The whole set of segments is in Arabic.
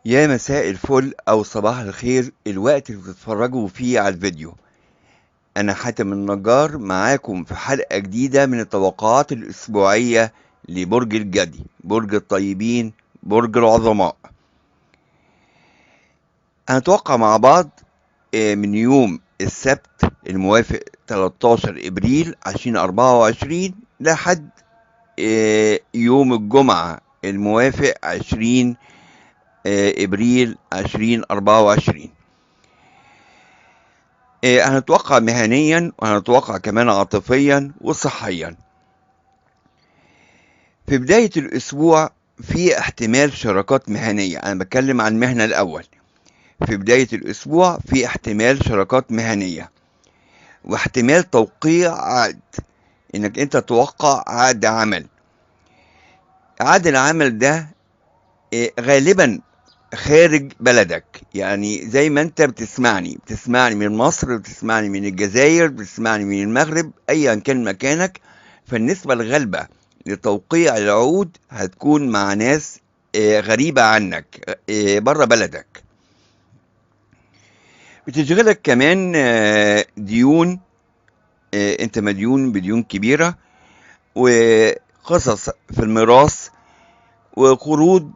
يا مساء الفل أو صباح الخير الوقت اللي بتتفرجوا فيه على الفيديو. أنا حاتم النجار معاكم في حلقة جديدة من التوقعات الأسبوعية لبرج الجدي، برج الطيبين، برج العظماء. هنتوقع مع بعض من يوم السبت الموافق 13 إبريل 2024 لحد يوم الجمعة الموافق 20 إبريل 2024. هنتوقع مهنيا وهنتوقع كمان عاطفيا وصحيا. في بداية الأسبوع في احتمال شراكات مهنية، أنا بتكلم عن المهنة الأول. في بداية الأسبوع في احتمال شراكات مهنية واحتمال توقيع عقد، إنك أنت توقع عقد عمل. عقد العمل ده غالبا خارج بلدك، يعني زي ما انت بتسمعني من مصر، بتسمعني من الجزائر، بتسمعني من المغرب، ايا كان مكانك. فالنسبة الغالبة لتوقيع العقود هتكون مع ناس غريبة عنك، بره بلدك. بتشغلك كمان ديون، انت مديون بديون كبيرة، وقصص في الميراث، وقروض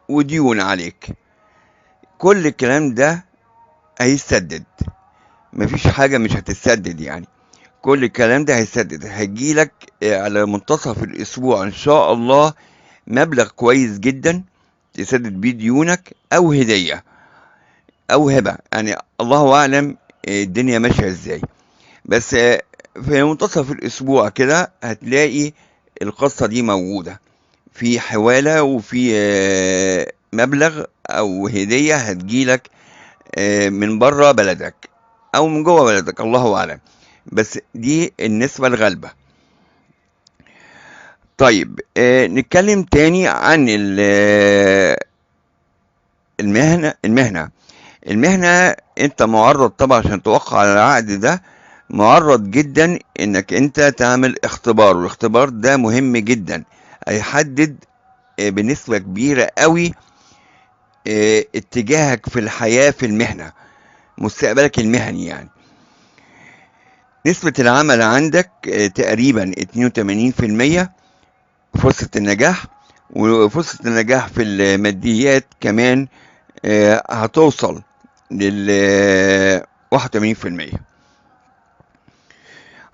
وديون عليك. كل الكلام ده هيسدد، مفيش حاجة مش هتتسدد يعني. كل الكلام ده هيسدد، هيجيلك على منتصف الأسبوع إن شاء الله مبلغ كويس جدا تسدد بيه ديونك، أو هدية أو هبة، يعني الله أعلم الدنيا ماشية إزاي. بس في منتصف الأسبوع كده هتلاقي القصة دي موجودة في حوالة، وفي مبلغ أو هدية هتجيلك من بره بلدك او من جوه بلدك، الله اعلم، بس دي النسبة الغالبة. طيب نتكلم تاني عن المهنة. انت معرض طبعا عشان توقع على العقد ده، معرض جدا انك انت تعمل اختبار، والاختبار ده مهم جدا، هيحدد بنسبة كبيرة قوي اتجاهك في الحياة، في المهنة، مستقبلك المهني يعني. نسبة العمل عندك تقريبا 82% فرصة النجاح، وفرصة النجاح في الماديات كمان هتوصل لل 81%.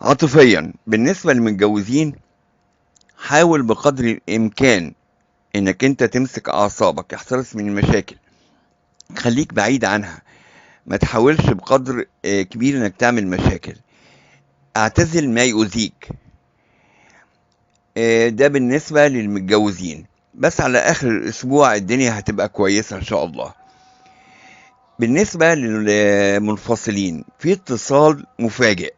عاطفيا بالنسبة للمتجوزين، حاول بقدر الإمكان إنك أنت تمسك أعصابك، احترس من المشاكل، خليك بعيد عنها، ما تحاولش بقدر كبير إنك تعمل مشاكل، اعتزل ما يؤذيك. ده بالنسبة للمتجوزين، بس على آخر الأسبوع الدنيا هتبقى كويسة إن شاء الله. بالنسبة للمنفصلين، في اتصال مفاجئ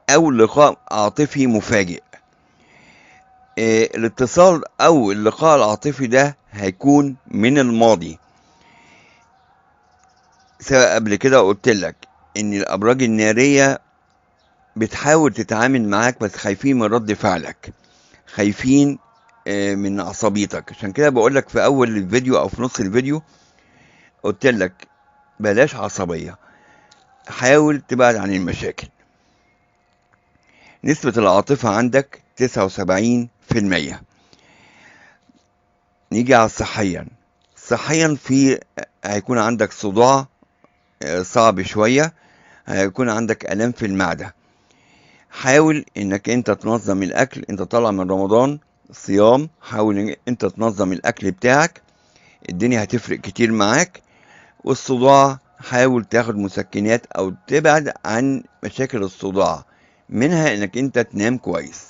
أو لقاء عاطفي مفاجئ. الاتصال أو اللقاء العاطفي ده هيكون من الماضي، سواء قبل كده قلت لك إن الأبراج النارية بتحاول تتعامل معاك، بس خايفين من رد فعلك، خايفين من عصبيتك. عشان كده بقول لك في اول الفيديو او في نص الفيديو قلت لك بلاش عصبية، حاول تبعد عن المشاكل. نسبة العاطفة عندك 79%. نيجي على صحيا. صحيا هيكون عندك صداع صعب شوية، هيكون عندك آلام في المعدة. حاول انك انت تنظم الاكل، انت طالع من رمضان صيام، حاول ان انت تنظم الاكل بتاعك، الدنيا هتفرق كتير معاك. والصداع حاول تاخد مسكنات او تبعد عن مشاكل الصداع، منها انك انت تنام كويس.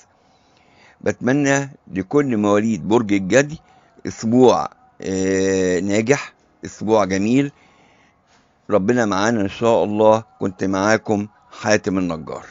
بتمنى لكل مواليد برج الجدي اسبوع ناجح، اسبوع جميل. ربنا معانا ان شاء الله. كنت معاكم حاتم النجار.